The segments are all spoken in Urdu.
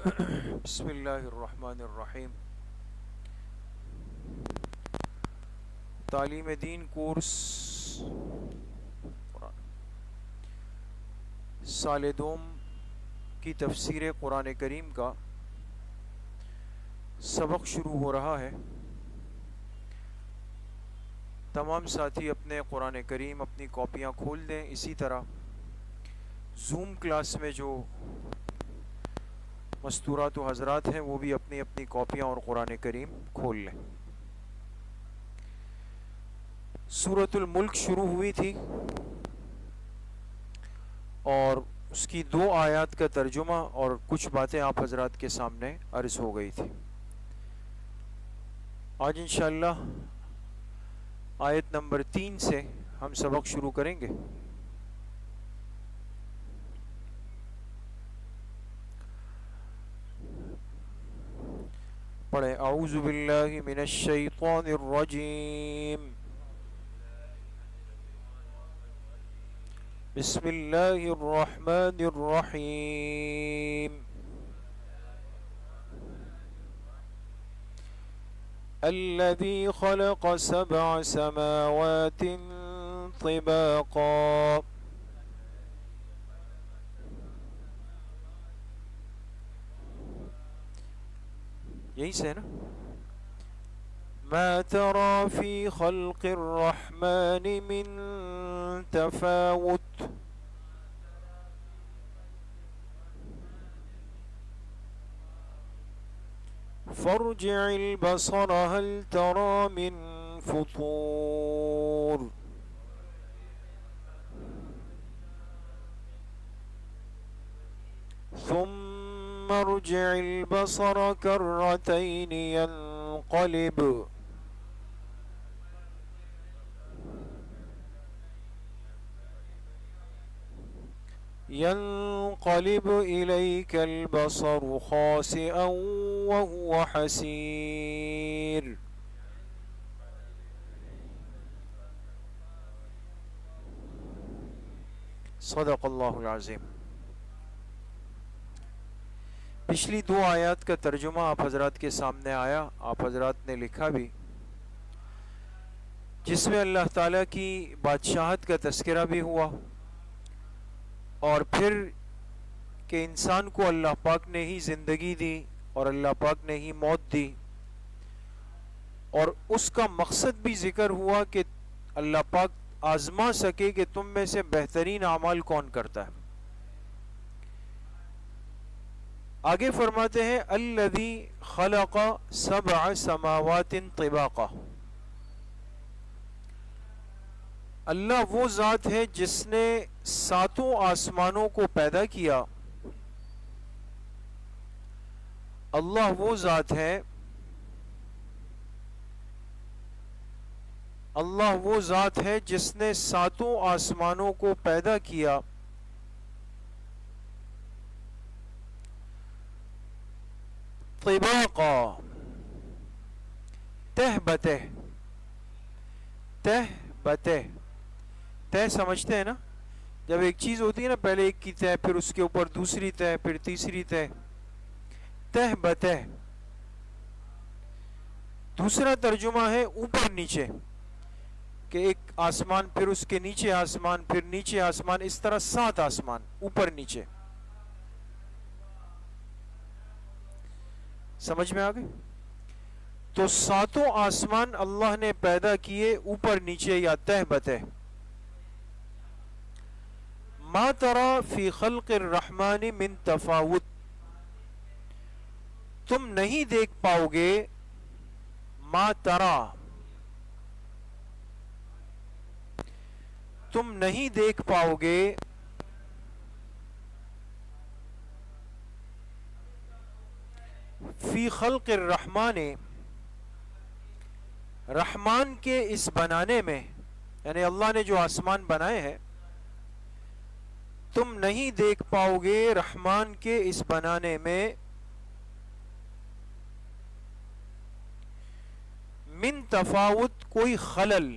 بسم اللہ الرحمن الرحیم۔ تعلیم دین کورس سال دوم کی تفسیر قرآن کریم کا سبق شروع ہو رہا ہے۔ تمام ساتھی اپنے قرآن کریم اپنی کاپیاں کھول دیں۔ اسی طرح زوم کلاس میں جو مستورات و حضرات ہیں وہ بھی اپنی اپنی کاپیاں اور قرآن کریم کھول لیں۔ سورۃ الملک شروع ہوئی تھی اور اس کی 2 آیات کا ترجمہ اور کچھ باتیں آپ حضرات کے سامنے عرض ہو گئی تھی۔ آج انشاءاللہ آیت نمبر 3 سے ہم سبق شروع کریں گے۔ پڑھیں اعوذ باللہ من الشیطان الرجیم، بسم اللہ الرحمن الرحیم۔ الذی خلق 7 سماوات طباقا، یہی سے ہے نا؟ ما ترى في خلق الرحمن من تفاوت، فارجع البصر هل ترى من فطور، ثم ارجع البصر كرتين ينقلب إليك البصر خاسئا وهو حسير، صدق اللہ العظیم۔ پچھلی 2 آیات کا ترجمہ آپ حضرات کے سامنے آیا، آپ حضرات نے لکھا بھی، جس میں اللہ تعالیٰ کی بادشاہت کا تذکرہ بھی ہوا، اور پھر کہ انسان کو اللہ پاک نے ہی زندگی دی اور اللہ پاک نے ہی موت دی، اور اس کا مقصد بھی ذکر ہوا کہ اللہ پاک آزما سکے کہ تم میں سے بہترین اعمال کون کرتا ہے۔ آگے فرماتے ہیں الذی خلق 7 سماوات طباقا، اللہ وہ ذات ہے جس نے 7 آسمانوں کو پیدا کیا۔ اللہ وہ ذات ہے، اللہ وہ ذات ہے جس نے 7 آسمانوں کو پیدا کیا، طباقا، تہ بتہ، تہ بتہ، تہ سمجھتے ہیں نا؟ جب ایک چیز ہوتی ہے نا، پہلے ایک کی تہ، پھر اس کے اوپر دوسری تہ، پھر تیسری تہ، تہ بتہ۔ دوسرا ترجمہ ہے اوپر نیچے، کہ ایک آسمان، پھر اس کے نیچے آسمان، پھر نیچے آسمان، اس طرح 7 آسمان اوپر نیچے۔ سمجھ میں آ گئی؟ تو 7 آسمان اللہ نے پیدا کیے اوپر نیچے یا تہ بتہ۔ ما ترى فی خلق الرحمن من تفاوت، تم نہیں دیکھ پاؤ گے، ما ترى، تم نہیں دیکھ پاؤ گے، فی خلق الرحمن، رحمان کے اس بنانے میں، یعنی اللہ نے جو آسمان بنائے ہیں، تم نہیں دیکھ پاؤ گے رحمان کے اس بنانے میں، من تفاوت، کوئی خلل،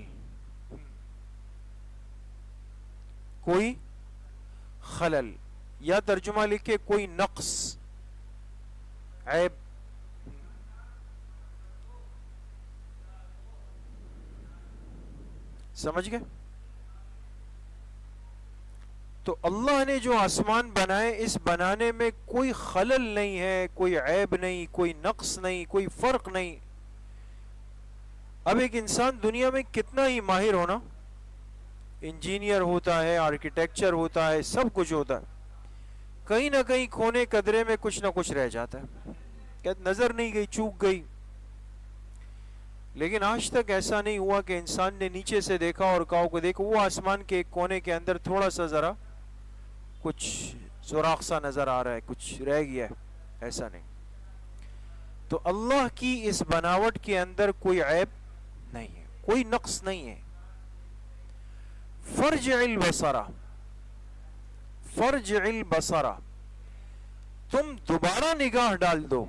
کوئی خلل، یا ترجمہ لکھے کوئی نقص، عیب. سمجھ گئے؟ تو اللہ نے جو آسمان بنائے اس بنانے میں کوئی خلل نہیں ہے، کوئی عیب نہیں، کوئی نقص نہیں، کوئی فرق نہیں. اب ایک انسان دنیا میں کتنا ہی ماہر ہونا، انجینئر ہوتا ہے، آرکیٹیکچر ہوتا ہے، سب کچھ ہوتا ہے، کہیں نہ کہیں کھونے قدرے میں کچھ نہ کچھ رہ جاتا ہے، کہ نظر نہیں گئی، چوک گئی. لیکن آج تک ایسا نہیں ہوا کہ انسان نے نیچے سے دیکھا اور کہا کہ دیکھو وہ آسمان کے ایک کونے کے اندر تھوڑا سا ذرا کچھ سوراخ سا نظر آ رہا ہے، کچھ رہ گیا ہے. ایسا نہیں. تو اللہ کی اس بناوٹ کے اندر کوئی عیب نہیں ہے، کوئی نقص نہیں ہے. فرجع البصر، فرجع البصر، تم دوبارہ نگاہ ڈال دو.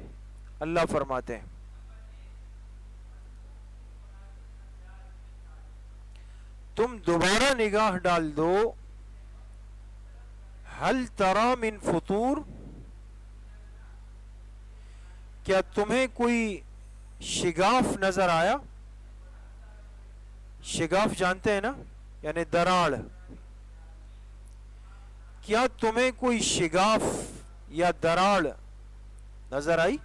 اللہ فرماتے ہیں تم دوبارہ نگاہ ڈال دو. هل ترى من فطور، کیا تمہیں کوئی شگاف نظر آیا؟ شگاف جانتے ہیں نا، یعنی دراڑ. کیا تمہیں کوئی شگاف یا دراڑ نظر آئی؟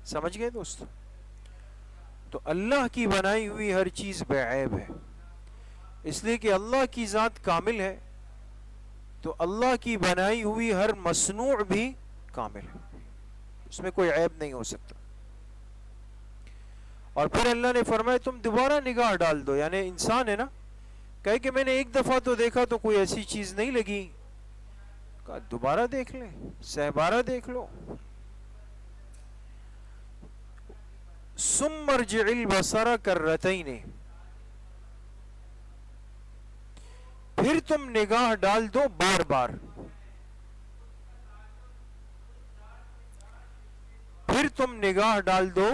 سمجھ گئے دوست؟ تو اللہ کی بنائی ہوئی ہر چیز بے عیب ہے، اس لیے کہ اللہ کی ذات کامل ہے. تو اللہ کی بنائی ہوئی ہر مصنوع بھی کامل ہے، اس میں کوئی عیب نہیں ہو سکتا. اور پھر اللہ نے فرمایا تم دوبارہ نگاہ ڈال دو. یعنی انسان ہے نا، کہے کہ میں نے ایک دفعہ تو دیکھا تو کوئی ایسی چیز نہیں لگی، کہا دوبارہ دیکھ لیں، سہبارہ دیکھ لو. ثم ارجع البصر کرتین، پھر تم نگاہ ڈال دو بار بار. پھر تم نگاہ ڈال دو،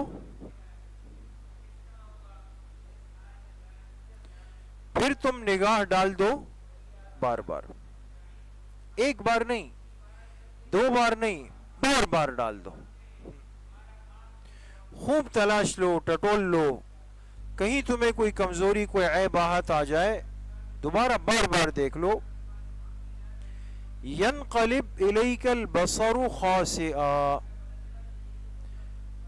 پھر تم نگاہ ڈال دو بار بار. ایک بار نہیں، دو بار نہیں، بار بار ڈال دو. خوب تلاش لو، ٹٹول لو، کہیں تمہیں کوئی کمزوری، کوئی عیب آہت آ جائے، دوبارہ بار بار دیکھ لو. ینقلب الیک البصر خاسئا،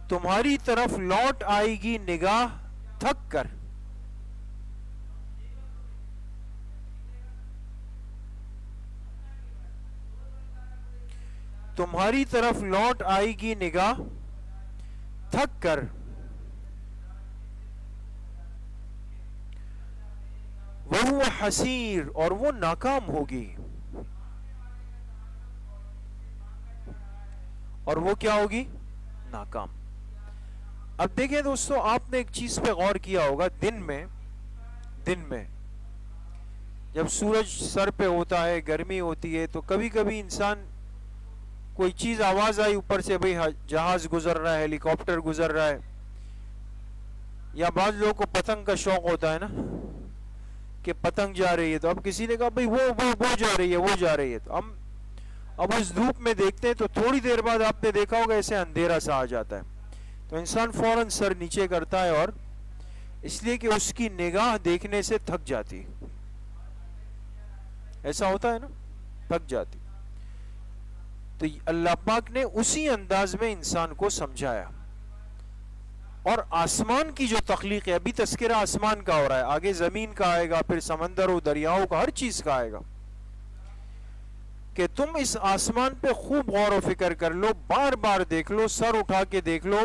تمہاری طرف لوٹ آئے گی نگاہ تھک کر. تمہاری طرف لوٹ آئے گی نگاہ تھک کر. وَهُوَ حسیر، اور وہ ناکام ہوگی. اور وہ کیا ہوگی؟ ناکام. اب دیکھیں دوستو، آپ نے ایک چیز پہ غور کیا ہوگا، دن میں جب سورج سر پہ ہوتا ہے، گرمی ہوتی ہے، تو کبھی کبھی انسان کوئی چیز آواز آئی اوپر سے، بھئی جہاز گزر رہا ہے، ہیلی کاپٹر گزر رہا ہے، یا بعض لوگوں کو پتنگ کا شوق ہوتا ہے نا کہ پتنگ جا رہی ہے، تو اب کسی نے کہا بھئی وہ جا رہی ہے، وہ جا رہی ہے. تو ہم اب اس دھوپ میں دیکھتے ہیں تو تھوڑی دیر بعد آپ نے دیکھا ہوگا ایسے اندھیرا سا آ جاتا ہے، تو انسان فوراً سر نیچے کرتا ہے، اور اس لیے کہ اس کی نگاہ دیکھنے سے تھک جاتی. ایسا ہوتا ہے نا، تھک جاتی. تو اللہ پاک نے اسی انداز میں انسان کو سمجھایا. اور آسمان کی جو تخلیق ہے، ابھی تذکرہ آسمان کا ہو رہا ہے، آگے زمین کا آئے گا، پھر سمندر و دریاؤں کا، ہر چیز کا آئے گا، کہ تم اس آسمان پہ خوب غور و فکر کر لو، بار بار دیکھ لو، سر اٹھا کے دیکھ لو،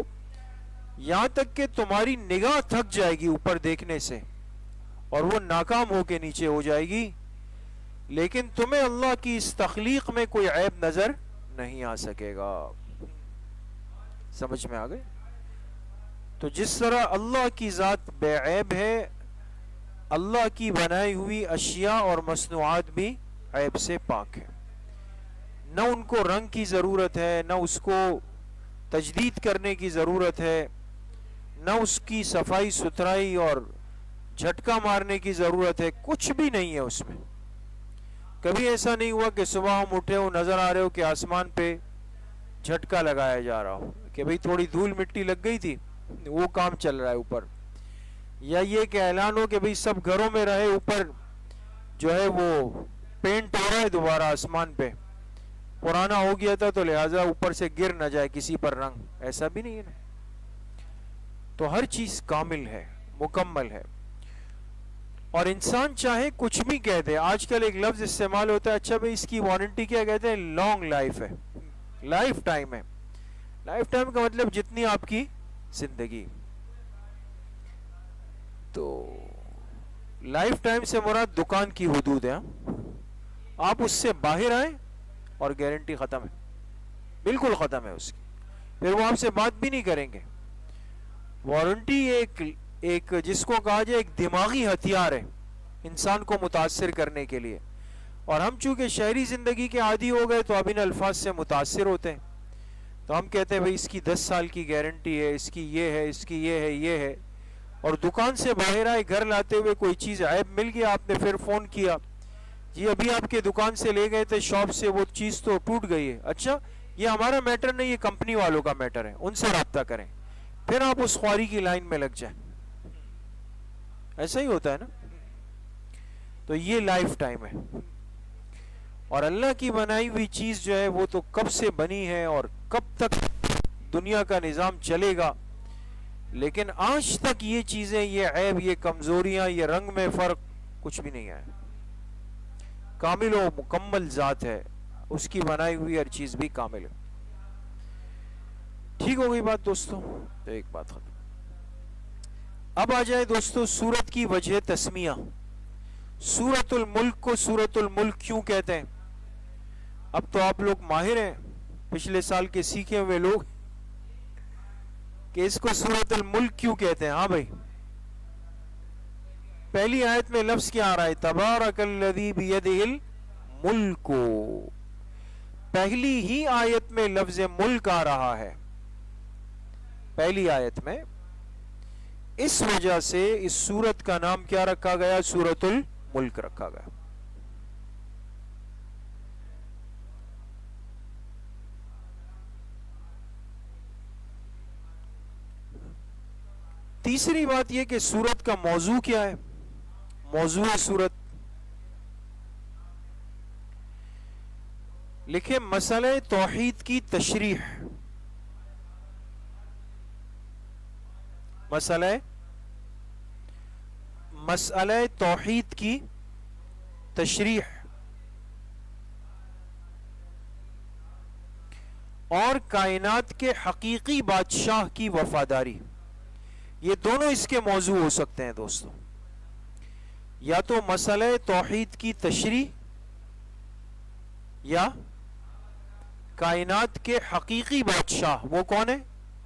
یہاں تک کہ تمہاری نگاہ تھک جائے گی اوپر دیکھنے سے اور وہ ناکام ہو کے نیچے ہو جائے گی. لیکن تمہیں اللہ کی اس تخلیق میں کوئی عیب نظر نہیں آ سکے گا. سمجھ میں آ گئے؟ تو جس طرح اللہ کی ذات بے عیب ہے، اللہ کی بنائی ہوئی اشیاء اور مصنوعات بھی عیب سے پاک ہے. نہ ان کو رنگ کی ضرورت ہے، نہ اس کو تجدید کرنے کی ضرورت ہے، نہ اس کی صفائی ستھرائی اور جھٹکا مارنے کی ضرورت ہے، کچھ بھی نہیں ہے اس میں. کبھی ایسا نہیں ہوا کہ صبح ہم اٹھے ہو نظر آ رہے ہو کہ آسمان پہ جھٹکا لگایا جا رہا ہو کہ بھئی تھوڑی دھول مٹی لگ گئی تھی، وہ کام چل رہا ہے اوپر. یا یہ کہ اعلان ہو کہ بھئی سب گھروں میں رہے، اوپر جو ہے وہ پینٹ ہو رہا ہے دوبارہ آسمان پہ، پرانا ہو گیا تھا تو لہٰذا اوپر سے گر نہ جائے کسی پر رنگ. ایسا بھی نہیں ہے نا. تو ہر چیز کامل ہے، مکمل ہے. اور انسان چاہے کچھ بھی کہہ دے. آج کل ایک لفظ استعمال ہوتا ہے، اچھا بھئی اس کی وارنٹی کیا کہتے ہیں؟ لانگ لائف ہے، لائف ٹائم ہے. لائف ٹائم کا مطلب جتنی آپ کی زندگی. تو لائف ٹائم سے مراد دکان کی حدود ہے. آپ اس سے باہر آئیں اور گارنٹی ختم ہے، بالکل ختم ہے اس کی. پھر وہ آپ سے بات بھی نہیں کریں گے. وارنٹی ایک جس کو کہا جائے ایک دماغی ہتھیار ہے انسان کو متاثر کرنے کے لیے. اور ہم چونکہ شہری زندگی کے عادی ہو گئے تو اب ان الفاظ سے متاثر ہوتے ہیں. تو ہم کہتے ہیں بھئی اس کی 10 سال کی گارنٹی ہے، اس کی یہ ہے، اس کی یہ ہے، یہ ہے. اور دکان سے باہر آئے، گھر لاتے ہوئے کوئی چیز عیب مل گیا، آپ نے پھر فون کیا، جی ابھی آپ کے دکان سے لے گئے تھے شاپ سے، وہ چیز تو ٹوٹ گئی ہے. اچھا یہ ہمارا میٹر نہیں، یہ کمپنی والوں کا میٹر ہے، ان سے رابطہ کریں. پھر آپ اس خواری کی لائن میں لگ جائیں. ایسا ہی ہوتا ہے نا. تو یہ لائف ٹائم ہے. اور اللہ کی بنائی ہوئی چیز جو ہے وہ تو کب سے بنی ہے اور کب تک دنیا کا نظام چلے گا، لیکن آج تک یہ چیزیں، یہ عیب، یہ کمزوریاں، یہ رنگ میں فرق کچھ بھی نہیں آیا. کامل و مکمل ذات ہے، اس کی بنائی ہوئی ہر چیز بھی کامل ہے. ٹھیک ہو گئی بات دوستوں؟ تو ایک بات ختم. اب آ جائے دوستوں سورت کی وجہ تسمیہ. سورت الملک کو سورت الملک کیوں کہتے ہیں؟ اب تو آپ لوگ ماہر ہیں، پچھلے سال کے سیکھے ہوئے لوگ، کہ اس کو سورت الملک کیوں کہتے ہیں. ہاں بھائی، پہلی آیت میں لفظ کیا آ رہا ہے؟ تبارک الذی بیدہ الملک. پہلی ہی آیت میں لفظ ملک آ رہا ہے، پہلی آیت میں. اس وجہ سے اس سورت کا نام کیا رکھا گیا؟ سورت الملک رکھا گیا. تیسری بات یہ کہ سورت کا موضوع کیا ہے؟ موضوع سورت لکھے مسئلہ توحید کی تشریح. مسئلہ توحید کی تشریح اور کائنات کے حقیقی بادشاہ کی وفاداری، یہ دونوں اس کے موضوع ہو سکتے ہیں دوستوں. یا تو مسئلہ توحید کی تشریح یا کائنات کے حقیقی بادشاہ. وہ کون ہے؟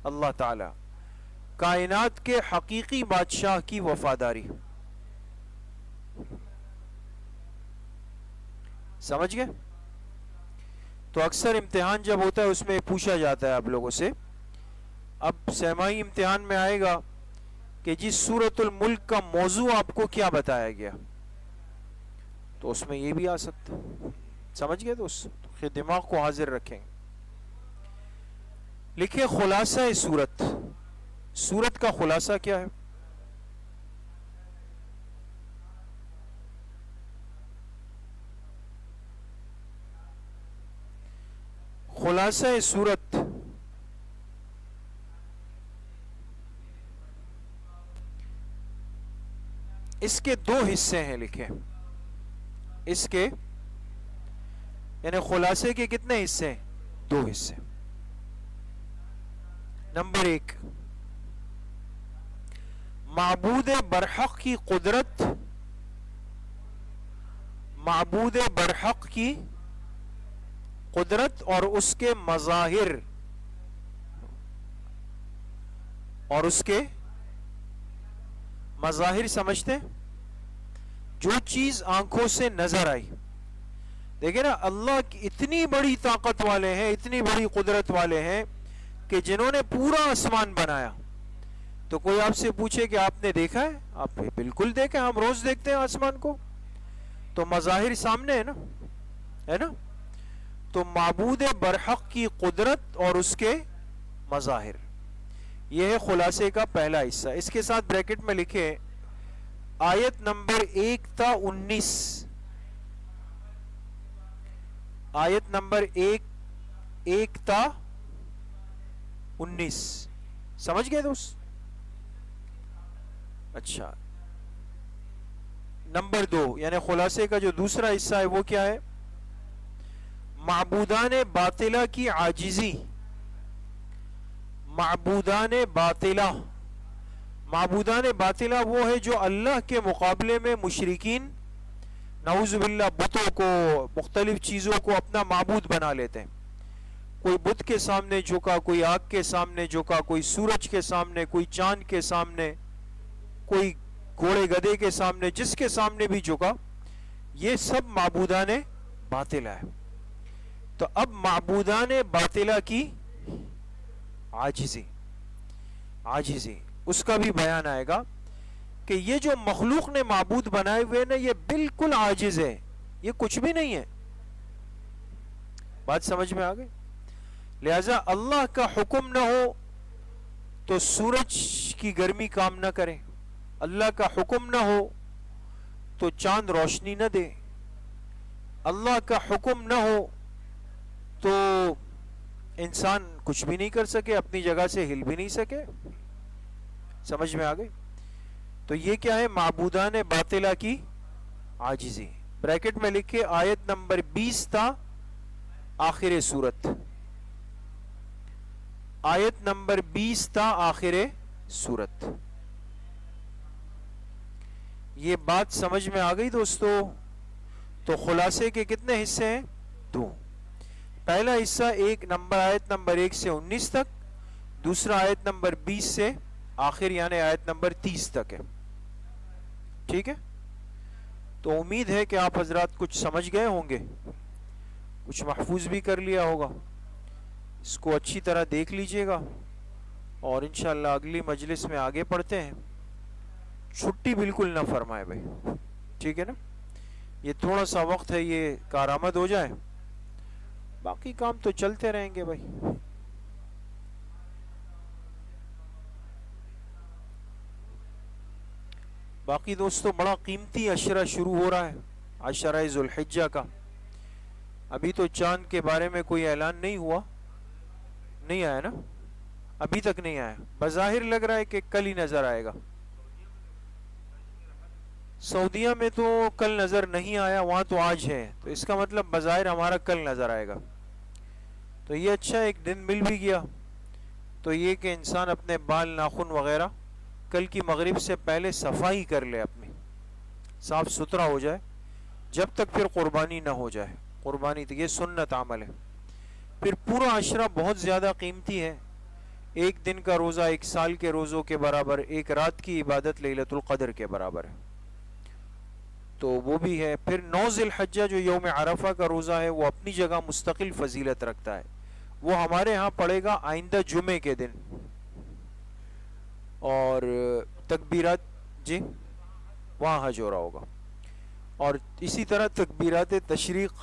اللہ تعالی. کائنات کے حقیقی بادشاہ کی وفاداری. سمجھ گئے؟ تو اکثر امتحان جب ہوتا ہے اس میں پوچھا جاتا ہے آپ لوگوں سے، اب سیمائی امتحان میں آئے گا کہ جس سورت الملک کا موضوع آپ کو کیا بتایا گیا، تو اس میں یہ بھی آ سکتا. سمجھ گئے دوست؟ دماغ کو حاضر رکھیں. لکھیں خلاصہ سورت. سورت کا خلاصہ کیا ہے؟ خلاصہ سورت اس کے دو حصے ہیں. لکھیں اس کے، یعنی خلاصے کے کتنے حصے ہیں؟ دو حصے. نمبر 1، معبود برحق کی قدرت، معبود برحق کی قدرت اور اس کے مظاہر، اور اس کے مظاہر سمجھتے ہیں؟ جو چیز آنکھوں سے نظر آئی. دیکھیں نا، اللہ اتنی بڑی طاقت والے ہیں، اتنی بڑی قدرت والے ہیں کہ جنہوں نے پورا آسمان بنایا تو کوئی آپ سے پوچھے کہ آپ نے دیکھا ہے، آپ بالکل دیکھا، ہم روز دیکھتے ہیں آسمان کو، تو مظاہر سامنے ہے نا؟ تو معبود برحق کی قدرت اور اس کے مظاہر، یہ ہے خلاصے کا پہلا حصہ۔ اس کے ساتھ بریکٹ میں لکھے آیت نمبر 1 تا 19، آیت نمبر 1 تا 19 سمجھ گئے دوست؟ اچھا، نمبر 2 یعنی خلاصے کا جو دوسرا حصہ ہے وہ کیا ہے؟ معبودان باطلہ کی عاجزی، معبودان باطلہ، معبودان باطلہ وہ ہے جو اللہ کے مقابلے میں مشرکین نعوذ باللہ بتوں کو، مختلف چیزوں کو اپنا معبود بنا لیتے ہیں۔ کوئی بت کے سامنے جھکا، کوئی آگ کے سامنے جھکا، کوئی سورج کے سامنے، کوئی چاند کے سامنے، کوئی گھوڑے گدھے کے سامنے، جس کے سامنے بھی جھکا، یہ سب معبودان باطلہ ہے۔ تو اب معبودان باطلہ کی عاجزی، عاجزی اس کا بھی بیان آئے گا کہ یہ جو مخلوق نے معبود بنائے ہوئے نا، یہ بالکل عاجز ہے، یہ کچھ بھی نہیں ہے۔ بات سمجھ میں آ گئی؟ لہذا اللہ کا حکم نہ ہو تو سورج کی گرمی کام نہ کرے، اللہ کا حکم نہ ہو تو چاند روشنی نہ دے، اللہ کا حکم نہ ہو تو انسان کچھ بھی نہیں کر سکے، اپنی جگہ سے ہل بھی نہیں سکے۔ سمجھ میں آ گئی؟ تو یہ کیا ہے؟ معبودان باطلہ کی عاجزی۔ بریکٹ میں لکھے آیت نمبر 20 تا آخر سورت، آیت نمبر 20 تا آخر سورت۔ یہ بات سمجھ میں آ گئی دوستو؟ تو خلاصے کے کتنے حصے ہیں؟ 2۔ پہلا حصہ آیت نمبر 1 سے 19 تک، دوسرا آیت نمبر 20 سے آخر یعنی آیت نمبر 30 تک ہے۔ ٹھیک ہے؟ تو امید ہے کہ آپ حضرات کچھ سمجھ گئے ہوں گے، کچھ محفوظ بھی کر لیا ہوگا۔ اس کو اچھی طرح دیکھ لیجئے گا اور انشاءاللہ اگلی مجلس میں آگے پڑھتے ہیں۔ چھٹی بالکل نہ فرمائے بھائی، ٹھیک ہے نا؟ یہ تھوڑا سا وقت ہے، یہ کارآمد ہو جائے، باقی کام تو چلتے رہیں گے بھائی۔ باقی دوستو بڑا قیمتی عشرہ شروع ہو رہا ہے، عشرہ ذو الحجہ کا۔ ابھی تو چاند کے بارے میں کوئی اعلان نہیں ہوا، نہیں آیا نا؟ ابھی تک نہیں آیا، بظاہر لگ رہا ہے کہ کل ہی نظر آئے گا۔ سعودیہ میں تو کل نظر نہیں آیا، وہاں تو آج ہے، تو اس کا مطلب بظاہر ہمارا کل نظر آئے گا۔ تو یہ اچھا ایک دن مل بھی گیا، تو یہ کہ انسان اپنے بال ناخن وغیرہ کل کی مغرب سے پہلے صفائی کر لے، اپنی صاف ستھرا ہو جائے، جب تک پھر قربانی نہ ہو جائے۔ قربانی تو یہ سنت عمل ہے۔ پھر پورا عشرہ بہت زیادہ قیمتی ہے، ایک دن کا روزہ 1 سال کے روزوں کے برابر، ایک رات کی عبادت لیلۃ القدر کے برابر ہے، تو وہ بھی ہے۔ پھر 9 ذی الحجہ جو یوم عرفہ کا روزہ ہے، وہ اپنی جگہ مستقل فضیلت رکھتا ہے، وہ ہمارے ہاں پڑے گا آئندہ جمعے کے دن۔ اور تکبیرات، جی وہاں حج ہو رہا ہوگا، اور اسی طرح تکبیرات تشریق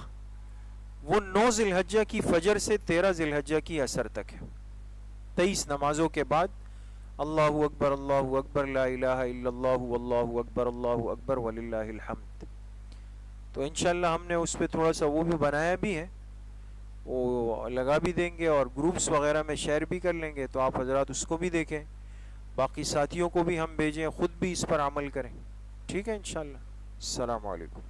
وہ 9 ذی الحجہ کی فجر سے 13 ذی الحجہ کی عصر تک ہے، 23 نمازوں کے بعد اللہ اکبر اللہ اکبر لا الہ الا اللہ واللہ اکبر اللہ اکبر وللہ الحمد۔ تو انشاءاللہ ہم نے اس پہ تھوڑا سا وہ بھی بنایا بھی ہے، وہ لگا بھی دیں گے اور گروپس وغیرہ میں شیئر بھی کر لیں گے، تو آپ حضرات اس کو بھی دیکھیں، باقی ساتھیوں کو بھی ہم بھیجیں، خود بھی اس پر عمل کریں۔ ٹھیک ہے انشاءاللہ۔ السلام علیکم۔